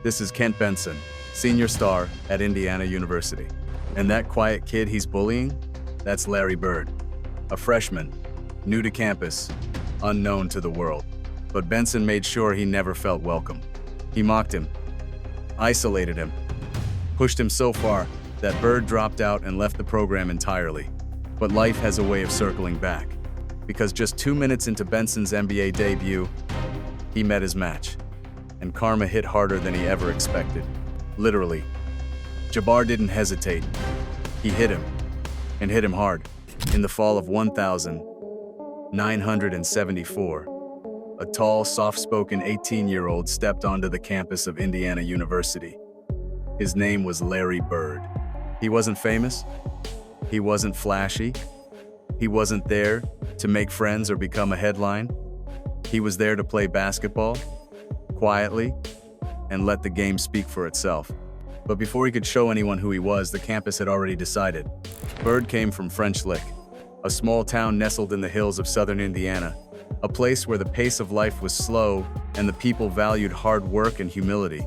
This is Kent Benson, senior star at Indiana University. And that quiet kid he's bullying? That's Larry Bird, a freshman, new to campus, unknown to the world. But Benson made sure he never felt welcome. He mocked him, isolated him, pushed him so far that Bird dropped out and left the program entirely. But life has a way of circling back, because just 2 minutes into Benson's NBA debut, he met his match, and karma hit harder than he ever expected. Literally. Jabbar didn't hesitate. He hit him, and hit him hard. In the fall of 1974, a tall, soft-spoken 18-year-old stepped onto the campus of Indiana University. His name was Larry Bird. He wasn't famous. He wasn't flashy. He wasn't there to make friends or become a headline. He was there to play basketball, quietly, and let the game speak for itself. But before he could show anyone who he was, the campus had already decided. Bird came from French Lick, a small town nestled in the hills of southern Indiana, a place where the pace of life was slow and the people valued hard work and humility.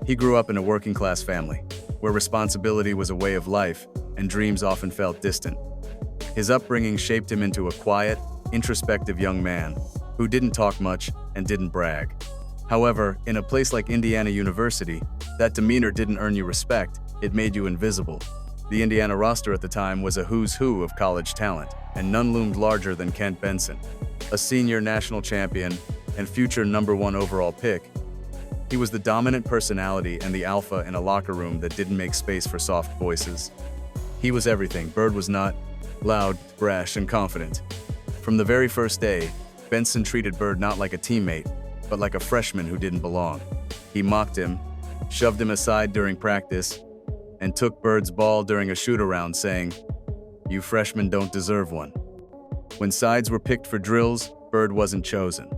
He grew up in a working-class family, where responsibility was a way of life and dreams often felt distant. His upbringing shaped him into a quiet, introspective young man who didn't talk much and didn't brag. However, in a place like Indiana University, that demeanor didn't earn you respect, it made you invisible. The Indiana roster at the time was a who's who of college talent, and none loomed larger than Kent Benson, a senior national champion and future #1 overall pick. He was the dominant personality and the alpha in a locker room that didn't make space for soft voices. He was everything Bird was not: loud, brash, and confident. From the very first day, Benson treated Bird not like a teammate, but like a freshman who didn't belong. He mocked him, shoved him aside during practice, and took Bird's ball during a shoot-around, saying, "You freshmen don't deserve one." When sides were picked for drills, Bird wasn't chosen.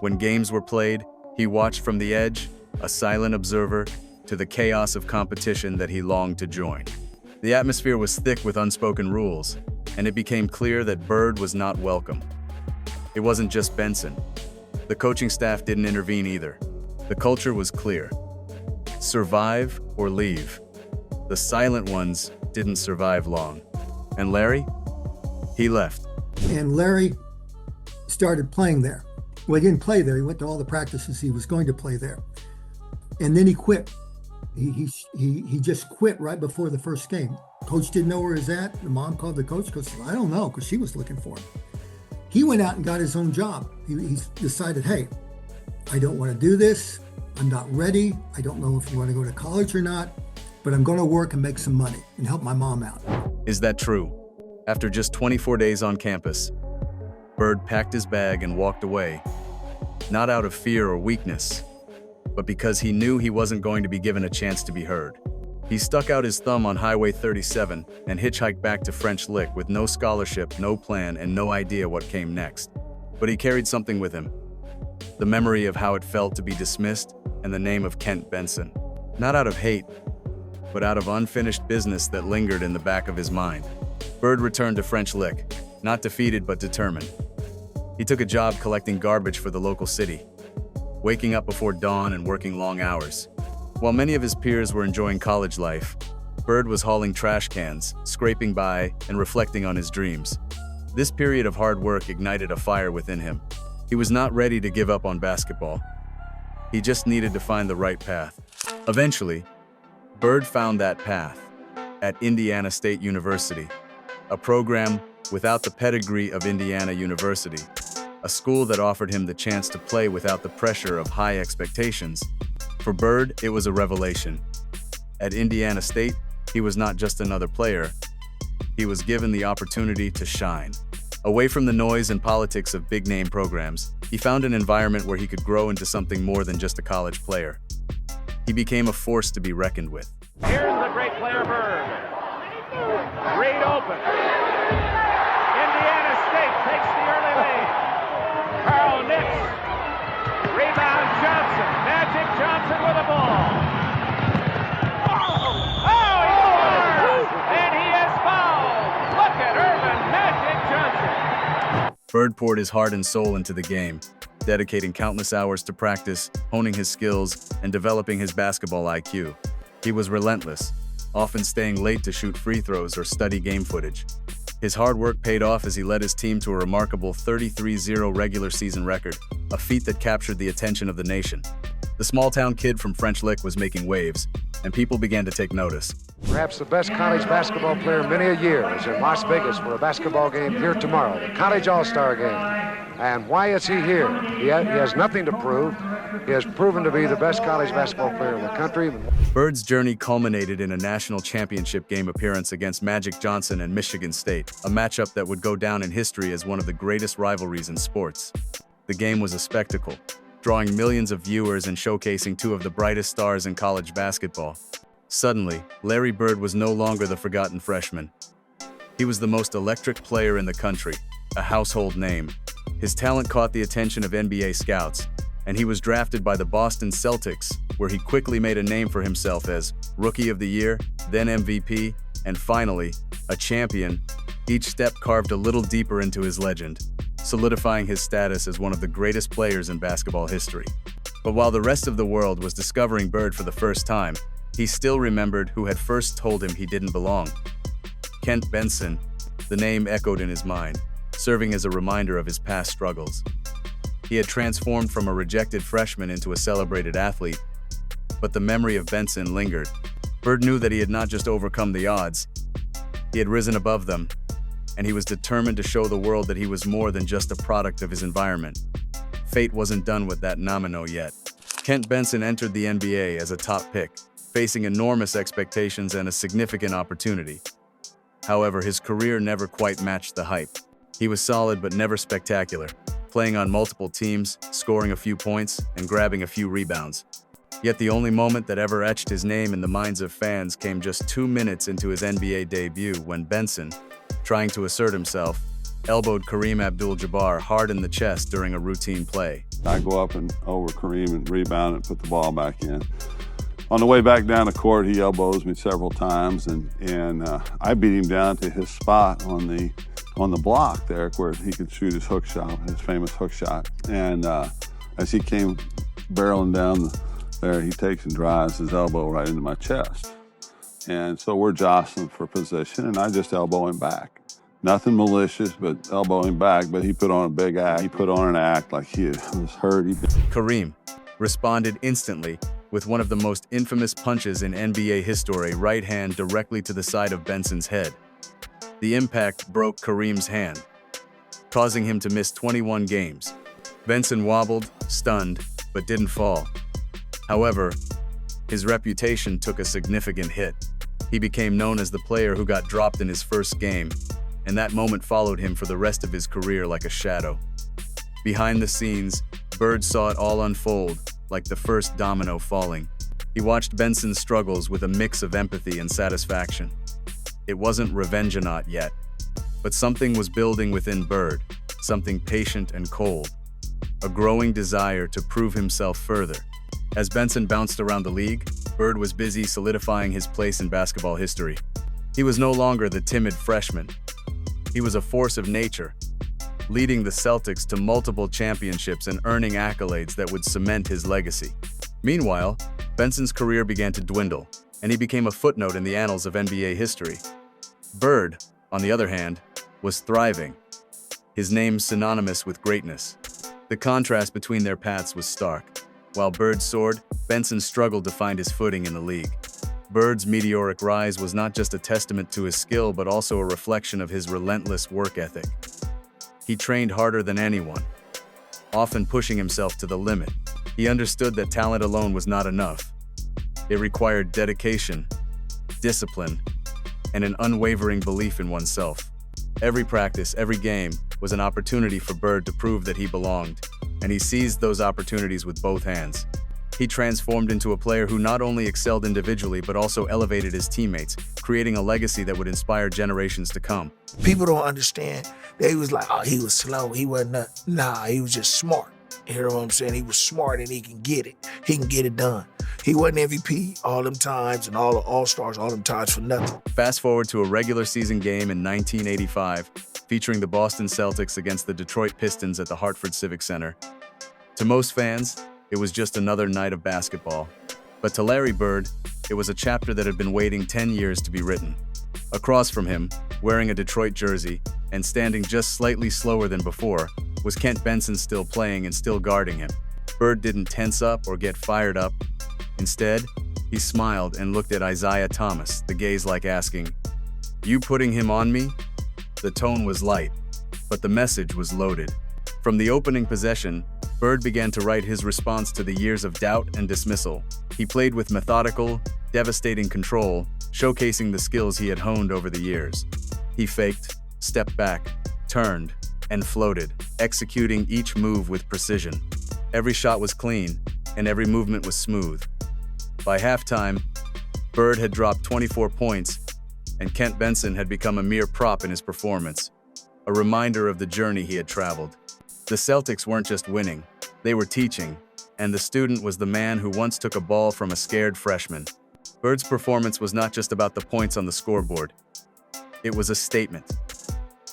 When games were played, he watched from the edge, a silent observer, to the chaos of competition that he longed to join. The atmosphere was thick with unspoken rules, and it became clear that Bird was not welcome. It wasn't just Benson. The coaching staff didn't intervene either. The culture was clear: survive or leave. The silent ones didn't survive long. And Larry? He left. And Larry started playing there. Well, he didn't play there. He went to all the practices he was going to play there. And then he quit. He just quit right before the first game. Coach didn't know where he was at. The mom called the coach. Coach said, "I don't know," because she was looking for him. He went out and got his own job. He decided, hey, I don't want to do this. I'm not ready. I don't know if you want to go to college or not, but I'm going to work and make some money and help my mom out. Is that true? After just 24 days on campus, Bird packed his bag and walked away, not out of fear or weakness, but because he knew he wasn't going to be given a chance to be heard. He stuck out his thumb on Highway 37 and hitchhiked back to French Lick with no scholarship, no plan, and no idea what came next. But he carried something with him: the memory of how it felt to be dismissed and the name of Kent Benson. Not out of hate, but out of unfinished business that lingered in the back of his mind. Bird returned to French Lick, not defeated but determined. He took a job collecting garbage for the local city, waking up before dawn and working long hours. While many of his peers were enjoying college life, Bird was hauling trash cans, scraping by, and reflecting on his dreams. This period of hard work ignited a fire within him. He was not ready to give up on basketball. He just needed to find the right path. Eventually, Bird found that path at Indiana State University, a program without the pedigree of Indiana University, a school that offered him the chance to play without the pressure of high expectations. For Bird, it was a revelation. At Indiana State, he was not just another player. He was given the opportunity to shine. Away from the noise and politics of big-name programs, he found an environment where he could grow into something more than just a college player. He became a force to be reckoned with. Here's the great player Bird. Reed open. Indiana State takes the early lead. Carl Nix. Rebound Johnson. Magic Johnson with a ball. Oh, he scores! And he is fouled. Look at Irvin Magic Johnson. Bird poured his heart and soul into the game. dedicating countless hours to practice, honing his skills, and developing his basketball IQ. He was relentless, often staying late to shoot free throws or study game footage. His hard work paid off as he led his team to a remarkable 33-0 regular season record, a feat that captured the attention of the nation. The small-town kid from French Lick was making waves, and people began to take notice. Perhaps the best college basketball player in many a year is in Las Vegas for a basketball game here tomorrow, the College All-Star Game. And why is he here? He has nothing to prove. He has proven to be the best college basketball player in the country. Bird's journey culminated in a national championship game appearance against Magic Johnson and Michigan State, a matchup that would go down in history as one of the greatest rivalries in sports. The game was a spectacle, drawing millions of viewers and showcasing two of the brightest stars in college basketball. Suddenly, Larry Bird was no longer the forgotten freshman. He was the most electric player in the country, a household name. His talent caught the attention of NBA scouts, and he was drafted by the Boston Celtics, where he quickly made a name for himself as Rookie of the Year, then MVP, and finally, a champion. Each step carved a little deeper into his legend, solidifying his status as one of the greatest players in basketball history. But while the rest of the world was discovering Bird for the first time, he still remembered who had first told him he didn't belong. Kent Benson. The name echoed in his mind, serving as a reminder of his past struggles. He had transformed from a rejected freshman into a celebrated athlete, but the memory of Benson lingered. Bird knew that he had not just overcome the odds, he had risen above them, and he was determined to show the world that he was more than just a product of his environment. Fate wasn't done with that domino yet. Kent Benson entered the NBA as a top pick, facing enormous expectations and a significant opportunity. However, his career never quite matched the hype. He was solid but never spectacular, playing on multiple teams, scoring a few points, and grabbing a few rebounds. Yet the only moment that ever etched his name in the minds of fans came just 2 minutes into his NBA debut when Benson, trying to assert himself, elbowed Kareem Abdul-Jabbar hard in the chest during a routine play. I go up and over Kareem and rebound and put the ball back in. On the way back down the court, he elbows me several times, and I beat him down to his spot on the block there where he could shoot his hook shot, his famous hook shot. And as he came barreling down there, he takes and drives his elbow right into my chest. And so we're jostling for position, and I just elbow him back. Nothing malicious, but elbow him back, but he put on a big act. He put on an act like he was hurt. Kareem responded instantly with one of the most infamous punches in NBA history, right hand directly to the side of Benson's head. The impact broke Kareem's hand, causing him to miss 21 games. Benson wobbled, stunned, but didn't fall. However, his reputation took a significant hit. He became known as the player who got dropped in his first game, and that moment followed him for the rest of his career like a shadow. Behind the scenes, Bird saw it all unfold, like the first domino falling. He watched Benson's struggles with a mix of empathy and satisfaction. It wasn't revenge-a-naught yet, but something was building within Bird, something patient and cold, a growing desire to prove himself further. As Benson bounced around the league, Bird was busy solidifying his place in basketball history. He was no longer the timid freshman. He was a force of nature, leading the Celtics to multiple championships and earning accolades that would cement his legacy. Meanwhile, Benson's career began to dwindle, and he became a footnote in the annals of NBA history. Bird, on the other hand, was thriving, his name synonymous with greatness. The contrast between their paths was stark. While Bird soared, Benson struggled to find his footing in the league. Bird's meteoric rise was not just a testament to his skill, but also a reflection of his relentless work ethic. He trained harder than anyone, often pushing himself to the limit. He understood that talent alone was not enough. It required dedication, discipline, and an unwavering belief in oneself. Every practice, every game, was an opportunity for Bird to prove that he belonged, and he seized those opportunities with both hands. He transformed into a player who not only excelled individually but also elevated his teammates, creating a legacy that would inspire generations to come. People don't understand that he was like, oh, he was slow, he wasn't, nah, he was just smart. You know what I'm saying? He was smart and he can get it. He can get it done. He wasn't MVP all them times and all the All-Stars all them times for nothing. Fast forward to a regular season game in 1985, featuring the Boston Celtics against the Detroit Pistons at the Hartford Civic Center. To most fans, it was just another night of basketball. But to Larry Bird, it was a chapter that had been waiting 10 years to be written. Across from him, wearing a Detroit jersey and standing just slightly slower than before, was Kent Benson, still playing and still guarding him. Bird didn't tense up or get fired up. Instead, he smiled and looked at Isaiah Thomas, the gaze like asking, "You putting him on me?" The tone was light, but the message was loaded. From the opening possession, Bird began to write his response to the years of doubt and dismissal. He played with methodical, devastating control, showcasing the skills he had honed over the years. He faked, stepped back, turned, and floated, executing each move with precision. Every shot was clean, and every movement was smooth. By halftime, Bird had dropped 24 points, and Kent Benson had become a mere prop in his performance, a reminder of the journey he had traveled. The Celtics weren't just winning, they were teaching, and the student was the man who once took a ball from a scared freshman. Bird's performance was not just about the points on the scoreboard. It was a statement,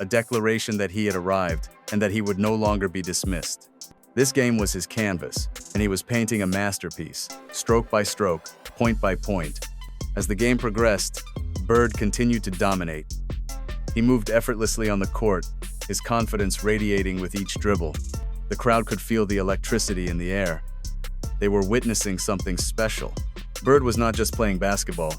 a declaration that he had arrived and that he would no longer be dismissed. This game was his canvas, and he was painting a masterpiece, stroke by stroke, point by point. As the game progressed, Bird continued to dominate. He moved effortlessly on the court, his confidence radiating with each dribble. The crowd could feel the electricity in the air. They were witnessing something special. Bird was not just playing basketball.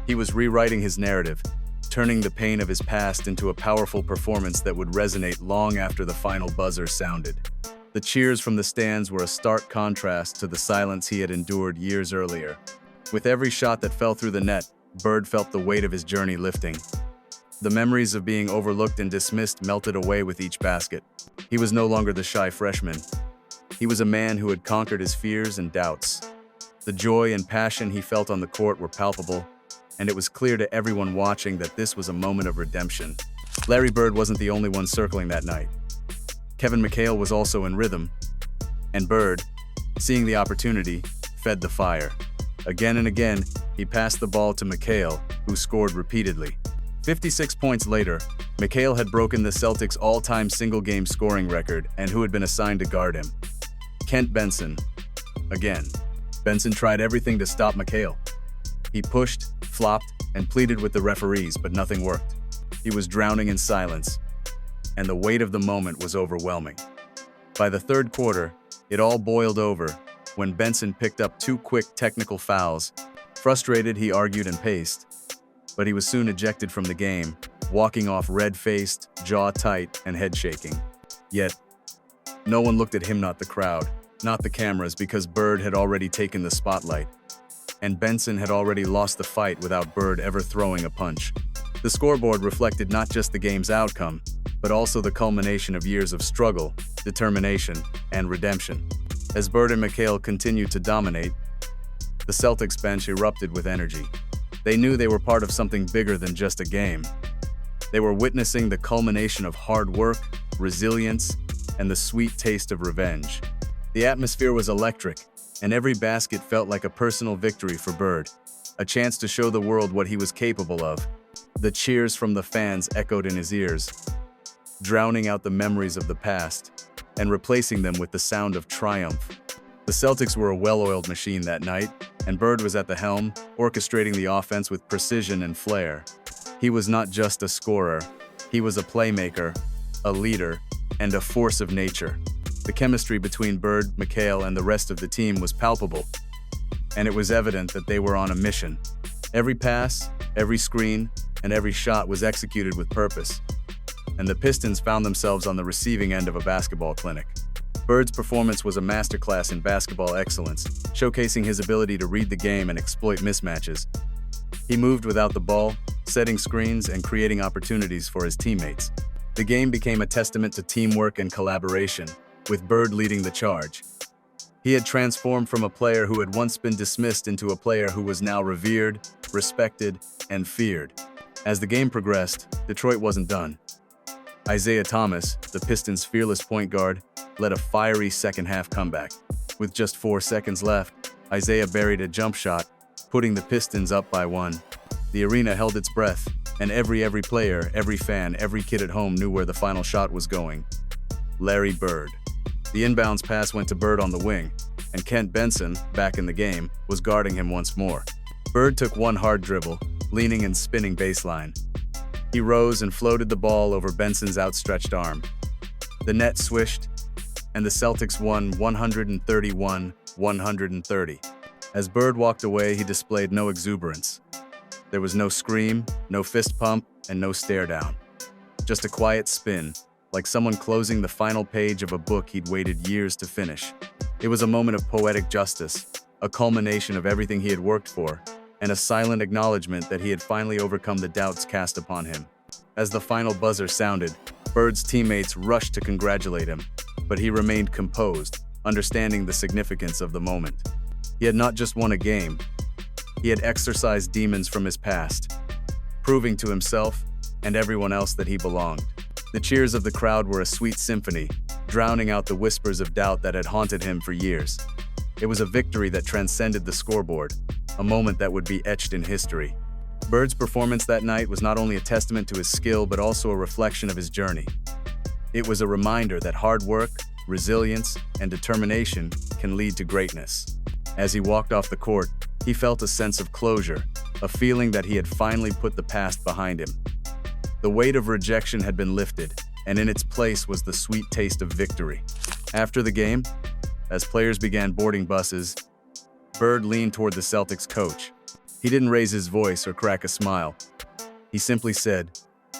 He was rewriting his narrative, turning the pain of his past into a powerful performance that would resonate long after the final buzzer sounded. The cheers from the stands were a stark contrast to the silence he had endured years earlier. With every shot that fell through the net, Bird felt the weight of his journey lifting. The memories of being overlooked and dismissed melted away with each basket. He was no longer the shy freshman. He was a man who had conquered his fears and doubts. The joy and passion he felt on the court were palpable, and it was clear to everyone watching that this was a moment of redemption. Larry Bird wasn't the only one circling that night. Kevin McHale was also in rhythm, and Bird, seeing the opportunity, fed the fire. Again and again, he passed the ball to McHale, who scored repeatedly. 56 points later, McHale had broken the Celtics' all-time single-game scoring record and who had been assigned to guard him. Kent Benson. Again, Benson tried everything to stop McHale. He pushed, flopped, and pleaded with the referees, but nothing worked. He was drowning in silence, and the weight of the moment was overwhelming. By the third quarter, it all boiled over when Benson picked up 2 quick technical fouls. Frustrated, he argued and paced, but he was soon ejected from the game, walking off red-faced, jaw tight, and head shaking. Yet, no one looked at him, not the crowd, not the cameras, because Bird had already taken the spotlight, and Benson had already lost the fight without Bird ever throwing a punch. The scoreboard reflected not just the game's outcome, but also the culmination of years of struggle, determination, and redemption. As Bird and McHale continued to dominate, the Celtics bench erupted with energy. They knew they were part of something bigger than just a game. They were witnessing the culmination of hard work, resilience, and the sweet taste of revenge. The atmosphere was electric, and every basket felt like a personal victory for Bird, a chance to show the world what he was capable of. The cheers from the fans echoed in his ears, drowning out the memories of the past and replacing them with the sound of triumph. The Celtics were a well-oiled machine that night, and Bird was at the helm, orchestrating the offense with precision and flair. He was not just a scorer, he was a playmaker, a leader, and a force of nature. The chemistry between Bird, McHale, and the rest of the team was palpable, and it was evident that they were on a mission. Every pass, every screen, and every shot was executed with purpose, and the Pistons found themselves on the receiving end of a basketball clinic. Bird's performance was a masterclass in basketball excellence, showcasing his ability to read the game and exploit mismatches. He moved without the ball, setting screens and creating opportunities for his teammates. The game became a testament to teamwork and collaboration, with Bird leading the charge. He had transformed from a player who had once been dismissed into a player who was now revered, respected, and feared. As the game progressed, Detroit wasn't done. Isaiah Thomas, the Pistons' fearless point guard, led a fiery second-half comeback. With just 4 seconds left, Isaiah buried a jump shot, putting the Pistons up by 1. The arena held its breath, and every player, every fan, every kid at home knew where the final shot was going. Larry Bird. The inbounds pass went to Bird on the wing, and Kent Benson, back in the game, was guarding him once more. Bird took one hard dribble, leaning and spinning baseline. He rose and floated the ball over Benson's outstretched arm. The net swished, and the Celtics won 131-130. As Bird walked away, he displayed no exuberance. There was no scream, no fist pump, and no stare down. Just a quiet spin, like someone closing the final page of a book he'd waited years to finish. It was a moment of poetic justice, a culmination of everything he had worked for, and a silent acknowledgement that he had finally overcome the doubts cast upon him. As the final buzzer sounded, Bird's teammates rushed to congratulate him, but he remained composed, understanding the significance of the moment. He had not just won a game, he had exorcised demons from his past, proving to himself and everyone else that he belonged. The cheers of the crowd were a sweet symphony, drowning out the whispers of doubt that had haunted him for years. It was a victory that transcended the scoreboard, a moment that would be etched in history. Bird's performance that night was not only a testament to his skill but also a reflection of his journey. It was a reminder that hard work, resilience, and determination can lead to greatness. As he walked off the court, he felt a sense of closure, a feeling that he had finally put the past behind him. The weight of rejection had been lifted, and in its place was the sweet taste of victory. After the game, as players began boarding buses, Bird leaned toward the Celtics coach. He didn't raise his voice or crack a smile. He simply said,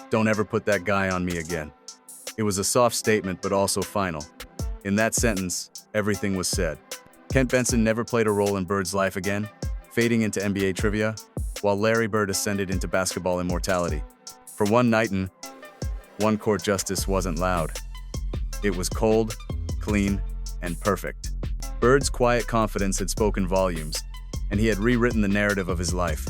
"Don't ever put that guy on me again." It was a soft statement but also final. In that sentence, everything was said. Kent Benson never played a role in Bird's life again, fading into NBA trivia, while Larry Bird ascended into basketball immortality. For one night in one court, justice wasn't loud. It was cold, clean, and perfect. Bird's quiet confidence had spoken volumes, and he had rewritten the narrative of his life.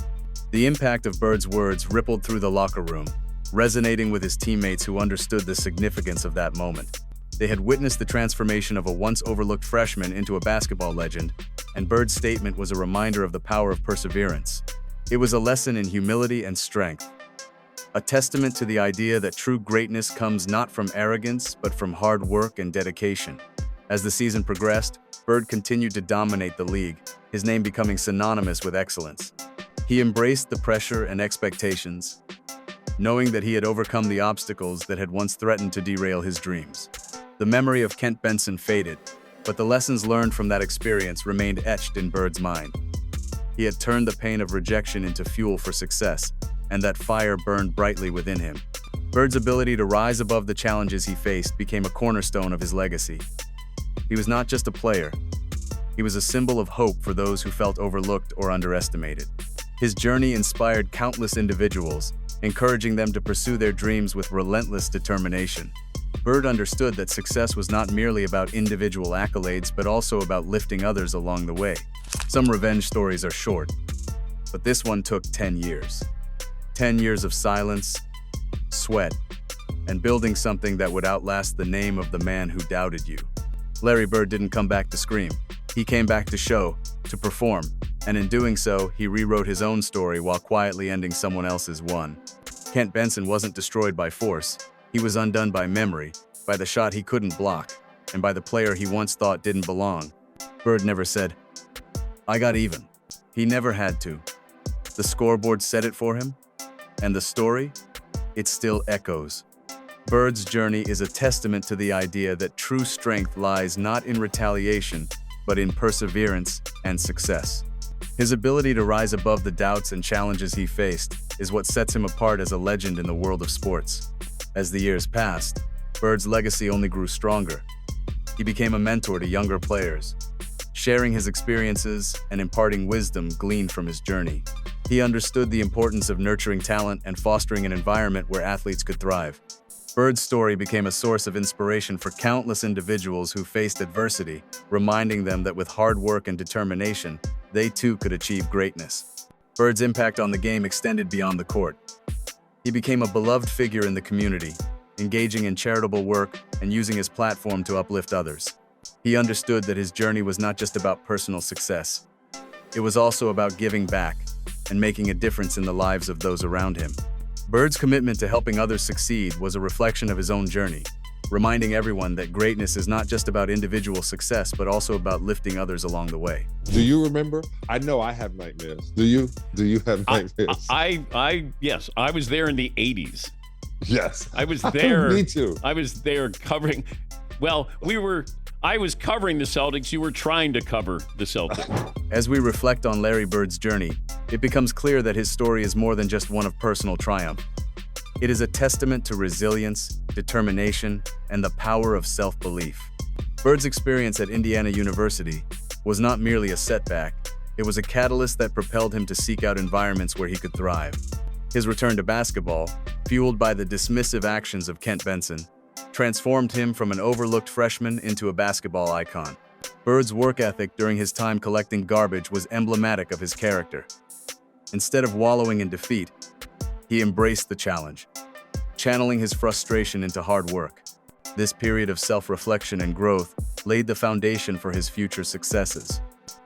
The impact of Bird's words rippled through the locker room, resonating with his teammates who understood the significance of that moment. They had witnessed the transformation of a once-overlooked freshman into a basketball legend, and Bird's statement was a reminder of the power of perseverance. It was a lesson in humility and strength, a testament to the idea that true greatness comes not from arrogance, but from hard work and dedication. As the season progressed, Bird continued to dominate the league, his name becoming synonymous with excellence. He embraced the pressure and expectations, knowing that he had overcome the obstacles that had once threatened to derail his dreams. The memory of Kent Benson faded, but the lessons learned from that experience remained etched in Bird's mind. He had turned the pain of rejection into fuel for success, and that fire burned brightly within him. Bird's ability to rise above the challenges he faced became a cornerstone of his legacy. He was not just a player. He was a symbol of hope for those who felt overlooked or underestimated. His journey inspired countless individuals, encouraging them to pursue their dreams with relentless determination. Bird understood that success was not merely about individual accolades, but also about lifting others along the way. Some revenge stories are short, but this one took 10 years. 10 years of silence, sweat, and building something that would outlast the name of the man who doubted you. Larry Bird didn't come back to scream. He came back to show, to perform, and in doing so, he rewrote his own story while quietly ending someone else's one. Kent Benson wasn't destroyed by force. He was undone by memory, by the shot he couldn't block, and by the player he once thought didn't belong. Bird never said, "I got even." He never had to. The scoreboard said it for him, and the story, it still echoes. Bird's journey is a testament to the idea that true strength lies not in retaliation, but in perseverance and success. His ability to rise above the doubts and challenges he faced is what sets him apart as a legend in the world of sports. As the years passed, Bird's legacy only grew stronger. He became a mentor to younger players, sharing his experiences and imparting wisdom gleaned from his journey. He understood the importance of nurturing talent and fostering an environment where athletes could thrive. Bird's story became a source of inspiration for countless individuals who faced adversity, reminding them that with hard work and determination, they too could achieve greatness. Bird's impact on the game extended beyond the court. He became a beloved figure in the community, engaging in charitable work and using his platform to uplift others. He understood that his journey was not just about personal success. It was also about giving back and making a difference in the lives of those around him. Bird's commitment to helping others succeed was a reflection of his own journey. reminding everyone that greatness is not just about individual success, but also about lifting others along the way. Do you remember? I know I have nightmares. Do you? Do you have nightmares? Yes, I was there in the 80s. Yes. I was there. Me too. I was there covering, well, I was covering the Celtics. You were trying to cover the Celtics. As we reflect on Larry Bird's journey, it becomes clear that his story is more than just one of personal triumph. It is a testament to resilience, determination, and the power of self-belief. Bird's experience at Indiana University was not merely a setback, it was a catalyst that propelled him to seek out environments where he could thrive. His return to basketball, fueled by the dismissive actions of Kent Benson, transformed him from an overlooked freshman into a basketball icon. Bird's work ethic during his time collecting garbage was emblematic of his character. Instead of wallowing in defeat, he embraced the challenge, channeling his frustration into hard work. This period of self-reflection and growth laid the foundation for his future successes.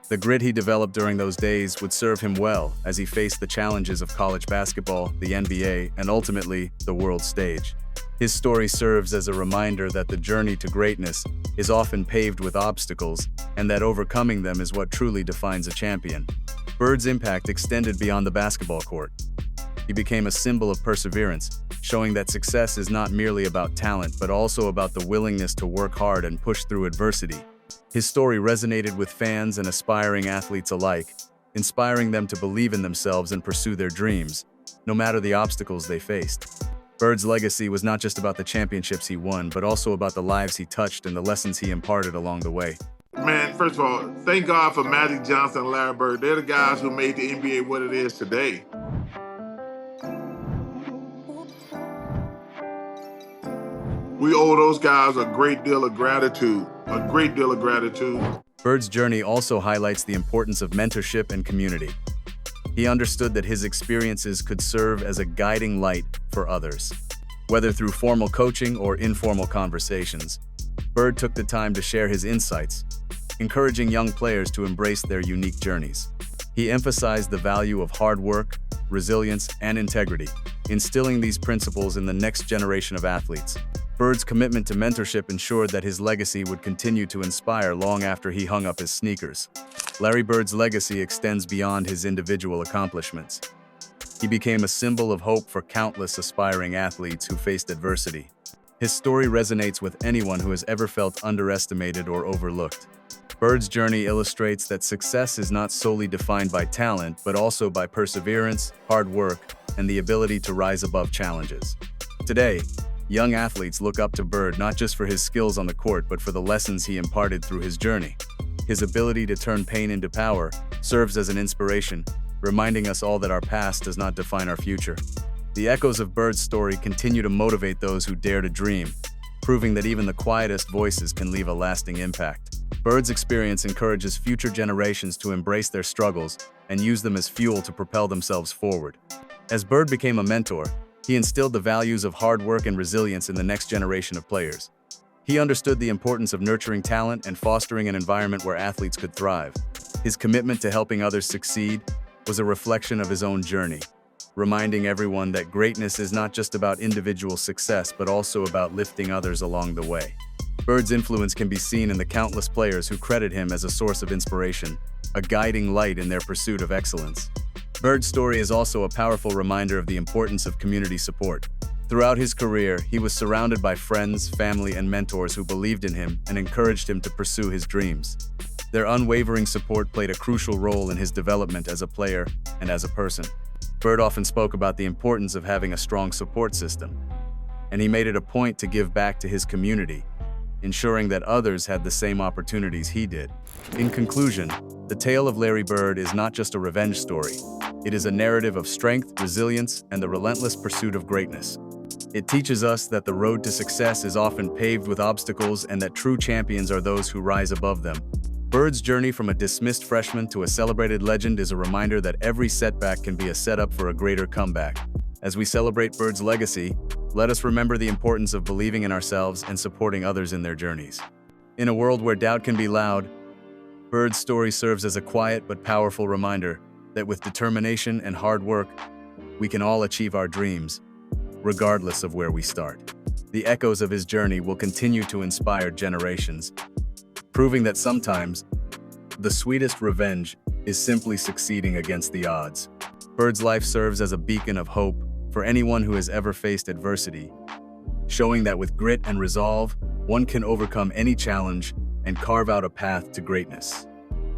The grit he developed during those days would serve him well as he faced the challenges of college basketball, the NBA, and ultimately, the world stage. His story serves as a reminder that the journey to greatness is often paved with obstacles, and that overcoming them is what truly defines a champion. Bird's impact extended beyond the basketball court. He became a symbol of perseverance, showing that success is not merely about talent, but also about the willingness to work hard and push through adversity. His story resonated with fans and aspiring athletes alike, inspiring them to believe in themselves and pursue their dreams, no matter the obstacles they faced. Bird's legacy was not just about the championships he won, but also about the lives he touched and the lessons he imparted along the way. Man, first of all, thank God for Magic Johnson and Larry Bird. They're the guys who made the NBA what it is today. We owe those guys a great deal of gratitude, Bird's journey also highlights the importance of mentorship and community. He understood that his experiences could serve as a guiding light for others. Whether through formal coaching or informal conversations, Bird took the time to share his insights, encouraging young players to embrace their unique journeys. He emphasized the value of hard work, resilience, and integrity, instilling these principles in the next generation of athletes. Bird's commitment to mentorship ensured that his legacy would continue to inspire long after he hung up his sneakers. Larry Bird's legacy extends beyond his individual accomplishments. He became a symbol of hope for countless aspiring athletes who faced adversity. His story resonates with anyone who has ever felt underestimated or overlooked. Bird's journey illustrates that success is not solely defined by talent, but also by perseverance, hard work, and the ability to rise above challenges. Today, young athletes look up to Bird not just for his skills on the court, but for the lessons he imparted through his journey. His ability to turn pain into power serves as an inspiration, reminding us all that our past does not define our future. The echoes of Bird's story continue to motivate those who dare to dream, proving that even the quietest voices can leave a lasting impact. Bird's experience encourages future generations to embrace their struggles and use them as fuel to propel themselves forward. As Bird became a mentor, he instilled the values of hard work and resilience in the next generation of players. He understood the importance of nurturing talent and fostering an environment where athletes could thrive. His commitment to helping others succeed was a reflection of his own journey, reminding everyone that greatness is not just about individual success, but also about lifting others along the way. Bird's influence can be seen in the countless players who credit him as a source of inspiration, a guiding light in their pursuit of excellence. Bird's story is also a powerful reminder of the importance of community support. Throughout his career, he was surrounded by friends, family, and mentors who believed in him and encouraged him to pursue his dreams. Their unwavering support played a crucial role in his development as a player and as a person. Bird often spoke about the importance of having a strong support system, and he made it a point to give back to his community, ensuring that others had the same opportunities he did. In conclusion, the tale of Larry Bird is not just a revenge story. It is a narrative of strength, resilience, and the relentless pursuit of greatness. It teaches us that the road to success is often paved with obstacles and that true champions are those who rise above them. Bird's journey from a dismissed freshman to a celebrated legend is a reminder that every setback can be a setup for a greater comeback. As we celebrate Bird's legacy, let us remember the importance of believing in ourselves and supporting others in their journeys. In a world where doubt can be loud, Bird's story serves as a quiet but powerful reminder that with determination and hard work, we can all achieve our dreams. regardless of where we start. The echoes of his journey will continue to inspire generations, proving that sometimes the sweetest revenge is simply succeeding against the odds. Bird's life serves as a beacon of hope for anyone who has ever faced adversity, showing that with grit and resolve, one can overcome any challenge and carve out a path to greatness.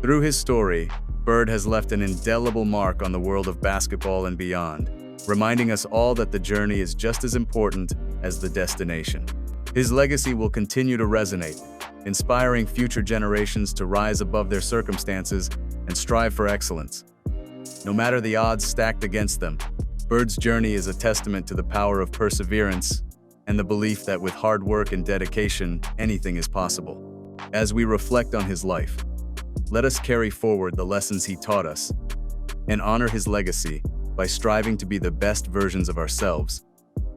Through his story, Bird has left an indelible mark on the world of basketball and beyond, reminding us all that the journey is just as important as the destination. His legacy will continue to resonate, inspiring future generations to rise above their circumstances and strive for excellence. No matter the odds stacked against them, Bird's journey is a testament to the power of perseverance and the belief that with hard work and dedication, anything is possible. As we reflect on his life, let us carry forward the lessons he taught us and honor his legacy by striving to be the best versions of ourselves,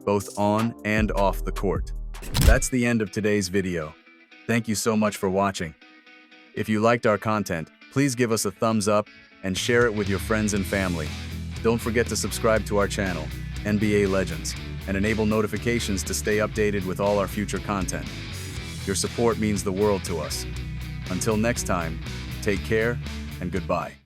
both on and off the court. That's the end of today's video. Thank you so much for watching. If you liked our content, please give us a thumbs up and share it with your friends and family. Don't forget to subscribe to our channel, NBA Legends, and enable notifications to stay updated with all our future content. Your support means the world to us. Until next time, take care and goodbye.